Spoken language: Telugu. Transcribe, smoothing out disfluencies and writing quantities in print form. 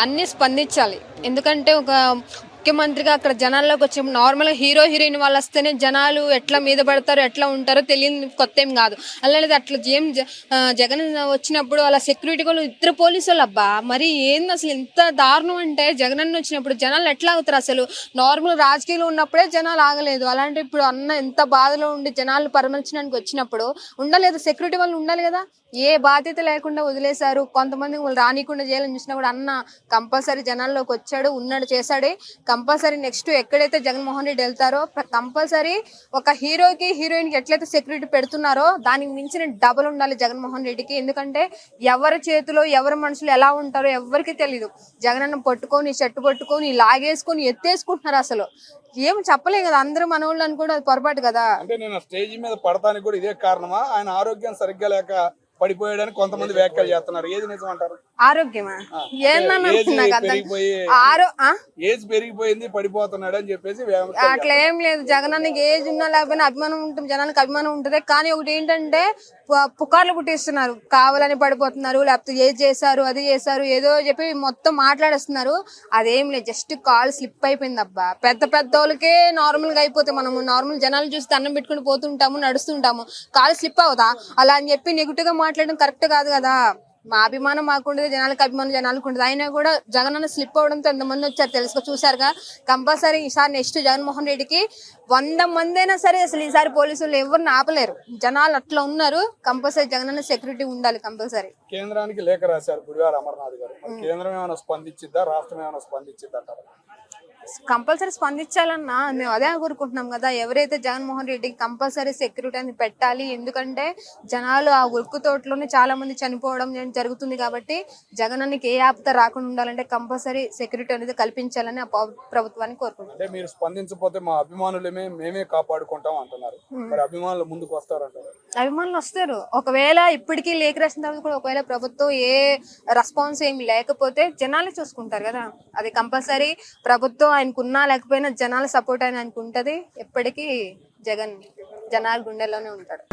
అన్ని స్పందించాలి. ఎందుకంటే ఒక ముఖ్యమంత్రిగా అక్కడ జనాల్లోకి వచ్చి నార్మల్గా హీరో హీరోయిన్ వాళ్ళు వస్తేనే జనాలు ఎట్లా మీద పడతారో ఎట్లా ఉంటారో తెలియని కొత్త ఏం కాదు. అలాగే అట్లా జగన్ వచ్చినప్పుడు అలా సెక్యూరిటీ వాళ్ళు ఇద్దరు పోలీసు వాళ్ళు అబ్బా మరి ఏంది అసలు ఎంత దారుణం అంటే జగన్ అన్న వచ్చినప్పుడు జనాలు ఎట్లా అవుతారు అసలు. నార్మల్ రాజకీయాలు ఉన్నప్పుడే జనాలు ఆగలేదు, అలాంటి ఇప్పుడు అన్న ఎంత బాధలో ఉండి జనాలు పరామర్శించడానికి వచ్చినప్పుడు ఉండలేదు, సెక్యూరిటీ వాళ్ళు ఉండాలి కదా. ఏ బాధ్యత లేకుండా వదిలేశారు. కొంతమంది వాళ్ళు రానికుండా చేయాలని చూసినా కూడా అన్న కంపల్సరీ జనాల్లోకి వచ్చాడు, ఉన్నాడు, చేశాడే. కంపల్సరీ నెక్స్ట్ ఎక్కడైతే జగన్మోహన్ రెడ్డి వెళ్తారో కంపల్సరీ ఒక హీరోకి హీరోయిన్ కి ఎట్లయితే సెక్యూరిటీ పెడుతున్నారో దానికి మించిన డబుల్ ఉండాలి జగన్మోహన్ రెడ్డికి. ఎందుకంటే ఎవరి చేతిలో ఎవరి మనుషులు ఎలా ఉంటారో ఎవరికి తెలియదు. జగనన్న పట్టుకొని చెట్టు పట్టుకొని లాగేసుకొని ఎత్తేసుకుంటున్నారు. అసలు ఏం చెప్పలేం కదా, అందరూ మనోళ్ళు అని కూడా అది పొరపాటు కదా. అంటే నేను స్టేజ్ మీద పడతానికి కూడా ఇదే కారణమా, ఆయన ఆరోగ్యం సరిగ్గా లేక పడిపోయాడని కొంతమంది వ్యాఖ్యలు చేస్తున్నారు. ఏది నిజం అంటారు? ఆరోగ్యమా ఏజ్ పెరిగిపోయింది పడిపోతున్నాడు అని చెప్పేసి అట్లా ఏం లేదు. జగనానికి ఏజ్ ఉన్నా లేకపోయినా అభిమానం ఉంటుంది, జనానికి అభిమానం ఉంటుంది. కానీ ఒకటి ఏంటంటే పుకార్లు పుట్టిస్తున్నారు, కావాలని పడిపోతున్నారు, లేకపోతే ఏది చేశారు అది చేశారు ఏదో చెప్పి మొత్తం మాట్లాడేస్తున్నారు. అదేం లేదు, జస్ట్ కాల్ స్లిప్ అయిపోయింది అబ్బా. పెద్ద పెద్ద వాళ్ళకే నార్మల్ గా అయిపోతే మనము నార్మల్ జనాలు చూసి దండం పెట్టుకుని పోతుంటాము, నడుస్తుంటాము, కాల్ స్లిప్ అవుతా అలా అని చెప్పి నెగిటివ్ గా మాట్లాడడం కరెక్ట్ కాదు కదా. మా అభిమానం మాకుండదు, జనాలకు అభిమానం జనాలకు ఉండదు. అయినా కూడా జగన్ అన్న స్లిప్ అవడంతో ఎంతమంది వచ్చారు తెలుసుకో, చూసారుగా. కంపల్సరీ ఈసారి నెక్స్ట్ జగన్మోహన్ రెడ్డికి 100 మంది అయినా సరే అసలు ఈసారి పోలీసులు ఎవరిని ఆపలేరు. జనాలు అట్లా ఉన్నారు. కంపల్సరీ జగన్ అన్న సెక్యూరిటీ ఉండాలి కంపల్సరీ. కేంద్రానికి లేఖ రాశారు గుడివార అమర్నాథ్ గారు. కేంద్రం ఏమైనా స్పందించిద్దా, రాష్ట్రం ఏమైనా స్పందించిద్దా అంటారు? కంపల్సరీ స్పందించాలన్నా మేము అదే కోరుకుంటున్నాం కదా. ఎవరైతే జగన్మోహన్ రెడ్డికి కంపల్సరీ సెక్యూరిటీ అనేది పెట్టాలి. ఎందుకంటే జనాలు ఆ ఉరుకు తోటలోనే చాలా మంది చనిపోవడం జరుగుతుంది కాబట్టి జగన్ అన్నకి ఏ ఆపద రాకుండా ఉండాలంటే కంపల్సరీ సెక్యూరిటీ అనేది కల్పించాలని ప్రభుత్వాన్ని కోరుకుంటున్నాం. అంటే మీరు స్పందించకపోతే మా అభిమానులమే మేమే కాపాడుకుంటాం అంటున్నారు. మరి అభిమానులు ముందుకు వస్తారంటారు? అభిమానులు వస్తారు. ఒకవేళ ఇప్పటికీ లేఖ రాసిన తర్వాత కూడా ఒకవేళ ప్రభుత్వం ఏ రెస్పాన్స్ ఏమి లేకపోతే జనాలే చూసుకుంటారు కదా. అది కంపల్సరీ ప్రభుత్వం ఆయనకున్నా లేకపోయినా జనాల సపోర్ట్ ఆయనకు ఉంటది. ఎప్పటికీ జగన్ జనాల గుండెల్లోనే ఉంటాడు.